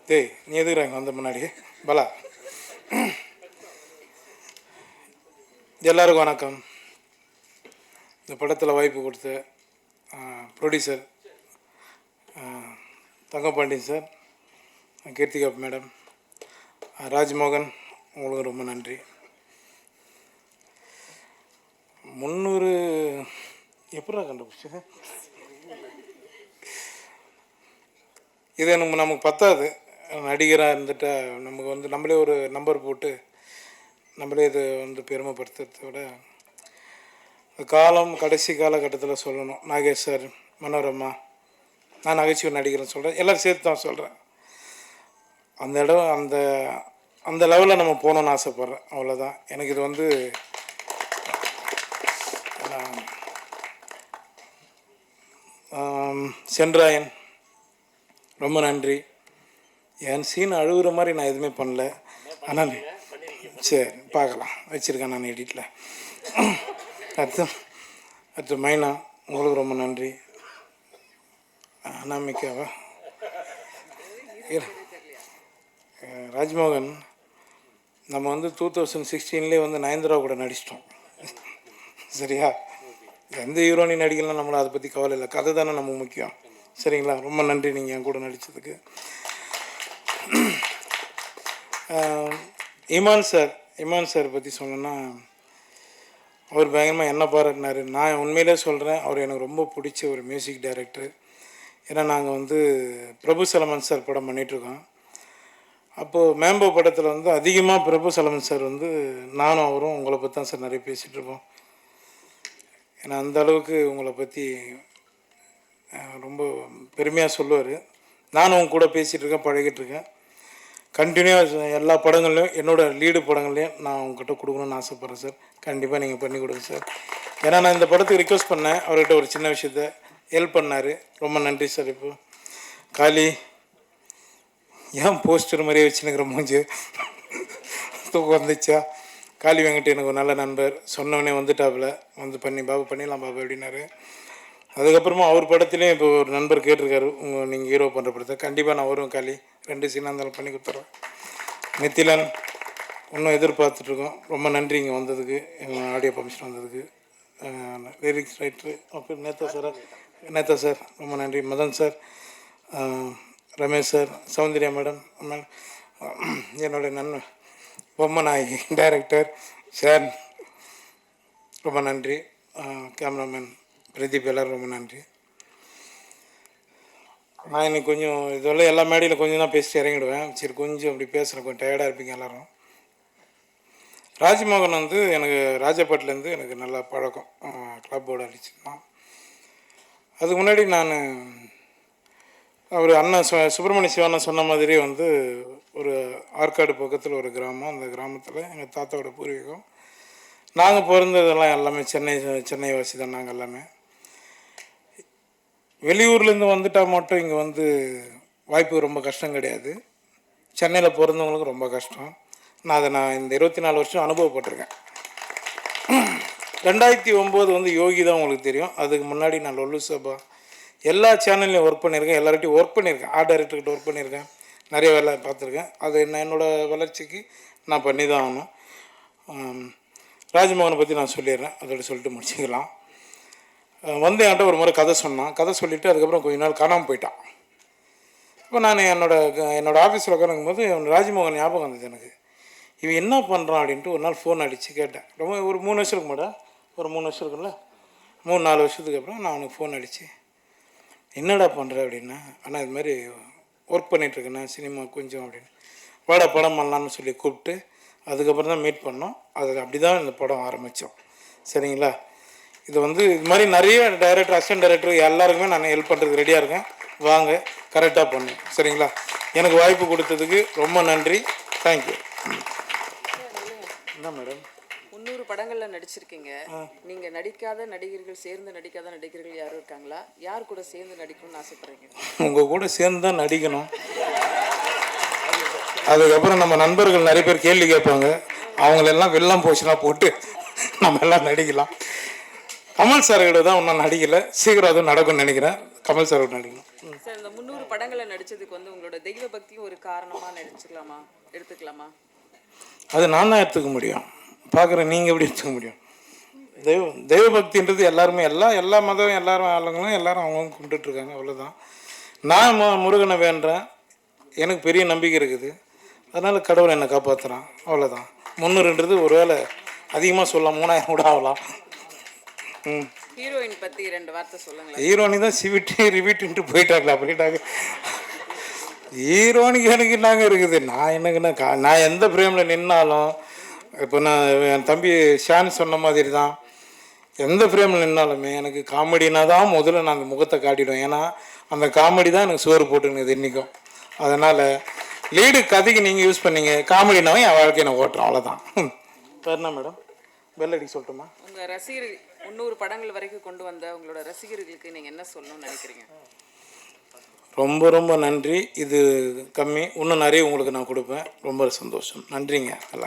டேய் நீ எதுக்குறாங்க வந்த முன்னாடி பலா. எல்லாருக்கும் வணக்கம். இந்த படத்தில் வாய்ப்பு கொடுத்த producer Thangapandian sir, Keerthika madam, Rajmohan, உங்களுக்கு ரொம்ப நன்றி. 300 எப்படா கண்டுபிடிச்சேன்? இது நமக்கு பத்தாது. நடிகராக இருந்துட்டால் நமக்கு வந்து நம்மளே ஒரு நம்பர் போட்டு நம்மளே இது வந்து பெருமைப்படுத்துறத விட காலம் கடைசி காலகட்டத்தில் சொல்லணும். நாகேஷ் சார், மனோரமா, நான் நகைச்சுவை நடிகர்னு சொல்கிறேன், எல்லோரும் சேர்த்து தான் சொல்கிறேன். அந்த இடம் அந்த லெவலில் நம்ம போகணுன்னு ஆசைப்பட்றேன், அவ்வளோதான். எனக்கு இது வந்து சென்றாயன் ரொம்ப நன்றி. என் சீன் அழுகுற மாதிரி நான் எதுவுமே பண்ணல, ஆனால் சரி பார்க்கலாம், வச்சுருக்கேன் நான் எடிட்டில். அடுத்து மைனா, உங்களுக்கு ரொம்ப நன்றி. அனாமிக்காவா, ராஜ்மோகன், நம்ம வந்து 2016 வந்து நயன்தாரா கூட நடிச்சிட்டோம், சரியா? எந்த ஹீரோனி நடிக்கலாம், நம்மளை அதை பற்றி கவலை இல்லை, கதை தானே நமக்கு முக்கியம், சரிங்களா? ரொம்ப நன்றி நீங்கள் என் கூட நடித்ததுக்கு. இமான் சார் பற்றி சொல்லணுன்னா, அவர் பயங்கரமாக என்ன பாராட்டினார். நான் உண்மையிலே சொல்கிறேன், அவர் எனக்கு ரொம்ப பிடிச்ச ஒரு மியூசிக் டைரக்டர். ஏன்னா நாங்கள் வந்து பிரபு சலமன் சார் படம் பண்ணிகிட்ருக்கோம். அப்போது மேம்போ படத்தில் வந்து அதிகமாக பிரபு சலமன் சார் வந்து நானும் அவரும் உங்களை பற்றி தான் சார் நிறைய பேசிகிட்ருப்போம். ஏன்னா அந்த அளவுக்கு உங்களை பற்றி ரொம்ப பெருமையாக சொல்லுவார். நானும் அவங்க கூட பேசிகிட்ருக்கேன், பழகிட்டுருக்கேன். கண்டினியூவாக எல்லா படங்கள்லையும் என்னோடய லீடு படங்கள்லையும் நான் உங்ககிட்ட கொடுக்கணுன்னு ஆசைப்பட்றேன் சார். கண்டிப்பாக நீங்கள் பண்ணி கொடுங்க சார். ஏன்னா நான் இந்த படத்துக்கு ரிக்வெஸ்ட் பண்ணேன், அவர்கிட்ட ஒரு சின்ன விஷயத்த ஹெல்ப் பண்ணார். ரொம்ப நன்றி சார். இப்போ காளி ஏன் போஸ்டர் மாதிரியே வச்சுனுக்கிற மூஞ்சி தூக்கம் வந்துச்சா? காளி வெங்கட் எனக்கு ஒரு நல்ல நண்பர், சொன்னவனே வந்துட்டாப்புல, வந்து பாபு பண்ணிடலாம் பாபு அப்படின்னாரு. அதுக்கப்புறமா அவர் படத்துலேயும் இப்போ ஒரு நண்பர் கேட்டிருக்காரு, நீங்கள் ஹீரோ பண்ணுற படத்தை. கண்டிப்பாக நான் வருவேன் காளி, 2 சீனாக இருந்தாலும் பண்ணி கொடுத்துட்றேன். நித்திலன் இன்னும் எதிர்பார்த்துட்ருக்கோம். ரொம்ப நன்றி இங்கே வந்ததுக்கு, எங்கள் ஆடியோ பர்மிஷன் வந்ததுக்கு. லிரிக்ஸ் ரைட்ரு அப்போ நேதா சார் ரொம்ப நன்றி. Madhan sir, Ramesh sir, Soundarya madam, என்னுடைய நண்பன் பொம்மநாயகி டைரக்டர் சார் ரொம்ப நன்றி. கேமராமேன் பிரதீப், எல்லோரும் ரொம்ப நன்றி. நான் இன்னைக்கு கொஞ்சம் இதெல்லாம் எல்லா மேடையில் கொஞ்சம் தான் பேசிட்டு இறங்கிடுவேன். சரி கொஞ்சம் அப்படி பேசுகிறேன், கொஞ்சம் டயர்டாக இருப்பீங்க எல்லோரும். ராஜ்மோகன் வந்து எனக்கு ராஜபாட்டிலேருந்து எனக்கு நல்லா பழக்கம், கிளப்போடு அடிச்சுருந்தான். அதுக்கு முன்னாடி நான் அவர் அண்ணன் சுப்பிரமணிய சிவானன் சொன்ன மாதிரி வந்து ஒரு ஆற்காடு பக்கத்தில் ஒரு கிராமம், அந்த கிராமத்தில் எங்கள் தாத்தாவோட பூர்வீகம். நாங்கள் பிறந்ததெல்லாம் எல்லாமே சென்னை வாசி தான். நாங்கள் எல்லாமே வெளியூர்லேருந்து வந்துட்டால் மட்டும் இங்கே வந்து வாய்ப்பு ரொம்ப கஷ்டம் கிடையாது. சென்னையில் பிறந்தவங்களுக்கு ரொம்ப கஷ்டம். நான் இந்த 24 வருஷம் அனுபவப்பட்டிருக்கேன். 2009 வந்து யோகி தான் உங்களுக்கு தெரியும். அதுக்கு முன்னாடி நான் லொல்லு சபா எல்லா சேனல்லையும் ஒர்க் பண்ணியிருக்கேன், எல்லார்கிட்டையும் ஒர்க் பண்ணியிருக்கேன், ஆர்ட் டைரக்டர்கிட்ட ஒர்க் பண்ணியிருக்கேன், நிறைய வேலை பார்த்துருக்கேன். அது என்னோடய வளர்ச்சிக்கு நான் பண்ணி தான் ஆகணும். ராஜ்மோகனை பற்றி நான் சொல்லிடுறேன், அதோட சொல்லிட்டு முடிச்சுக்கலாம். வந்து என்கிட்ட ஒரு முறை கதை சொன்னான். கதை சொல்லிவிட்டு அதுக்கப்புறம் கொஞ்ச நாள் காணாமல் போயிட்டான். இப்போ நான் என்னோடய ஆஃபீஸில் உட்காந்துக்கும் போது ராஜ்மோகன் ஞாபகம் வந்தது எனக்கு. இவன் என்ன பண்ணுறான் அப்படின்ட்டு ஒரு நாள் ஃபோன் அடித்து கேட்டேன். ரொம்ப ஒரு 3 வருஷத்துக்கு மேடம், ஒரு 3 வருஷம் இருக்குல்ல, 3-4 வருஷத்துக்கு அப்புறம் நான் அவனுக்கு ஃபோன் அடித்து என்னடா பண்ணுற அப்படின்னா, ஆனால் இது மாதிரி ஒர்க் பண்ணிகிட்ருக்கேண்ணா சினிமா கொஞ்சம் அப்படின்னு, வாடா படம் பண்ணலான்னு சொல்லி கூப்பிட்டு அதுக்கப்புறம் தான் மீட் பண்ணோம். அது அப்படி தான் இந்த படம் ஆரம்பித்தோம், சரிங்களா? இது வந்து இது மாதிரி நிறைய டைரக்டர், அசிஸ்டன்ட் டைரக்டர் எல்லாருக்குமே நான் ஹெல்ப் பண்ணுறதுக்கு ரெடியாக இருக்கேன். வாங்க, கரெக்டாக பண்ணுங்க, சரிங்களா? எனக்கு வாய்ப்பு கொடுத்ததுக்கு ரொம்ப நன்றி. தேங்க்யூ. என்ன மேடம், 300 படங்களில் நடிச்சிருக்கீங்க. நீங்கள் நடிக்காத நடிகர்கள், சேர்ந்து நடிக்காத நடிகர்கள் யாரும் இருக்காங்களா? யார் கூட சேர்ந்து நடிக்கணும்னு ஆசைப்படுறீங்க? உங்கள் கூட சேர்ந்து தான் நடிக்கணும். அதுக்கப்புறம் நம்ம நண்பர்கள் நிறைய பேர் கேள்வி கேட்பாங்க, அவங்களெல்லாம் வெள்ளம் போச்சுன்னா போட்டு நம்ம எல்லாம் நடிக்கலாம். கமல் சார்கிட்ட தான் ஒன்றும் நடிக்கலை, சீக்கிரம் அதுவும் நடக்கும்னு நினைக்கிறேன். கமல் சாரோட நடிக்கணும். சார் இந்த 300 படங்களை நடிச்சதுக்கு வந்து உங்களோட தெய்வ பக்தியும் ஒரு காரணமா எடுத்துக்கலாமா? அது நான் தான் எடுத்துக்க முடியும். பார்க்குறேன் நீங்கள் எப்படி எடுத்துக்க முடியும்? தெய்வ பக்தின்றது எல்லாருமே எல்லா மதம் எல்லாரும் ஆளுங்களும் எல்லாரும் அவங்கவுங்க கும்பிட்டுட்ருக்காங்க, அவ்வளோதான். நான் முருகனை வேண்டுறேன், எனக்கு பெரிய நம்பிக்கை இருக்குது, அதனால் கடவுளை என்னை காப்பாற்றுறான், அவ்வளோதான். 300ன்றது ஒரு வேளை அதிகமாக சொல்லலாம், 3000 கூட ஆகலாம். ஹீரோயின் பற்றி 2 வார்த்தை சொல்லுங்களேன். ஹீரோனி தான் ரிவிட்டுன்ட்டு போயிட்டாங்களா அப்படின்ட்டாங்க. ஹீரோனிக்கு எனக்கு என்னங்க இருக்குது, நான் என்னங்கன்னா நான் எந்த ஃப்ரேமில் நின்னாலும், இப்போ நான் என் தம்பி ஷான் சொன்ன மாதிரி தான், எந்த ஃப்ரேமில் நின்னாலுமே எனக்கு காமெடினா தான் முதல்ல நான் அந்த முகத்தை காட்டிடுவேன். ஏன்னா அந்த காமெடி தான் எனக்கு சோறு போட்டுனுது இன்றைக்கும். அதனால் லீடு கதைக்கு நீங்கள் யூஸ் பண்ணீங்க, காமெடினாவே என் வாழ்க்கையை நான் ஓட்டுறேன், அவ்வளோதான். வேறு என்ன மேடம், பெல் அடிக்க சொல்லட்டுமா? உங்கள் ரசிகர்கள் 300 படங்கள் வரைக்கும் கொண்டு வந்த உங்களோட ரசிகர்களுக்கு நீங்கள் என்ன சொல்லணும்னு நினைக்கிறீங்க? ரொம்ப ரொம்ப நன்றி. இது கம்மி, இன்னும் நிறைய உங்களுக்கு நான் கொடுப்பேன். ரொம்ப சந்தோஷம். நன்றிங்க எல்லாருக்கும்.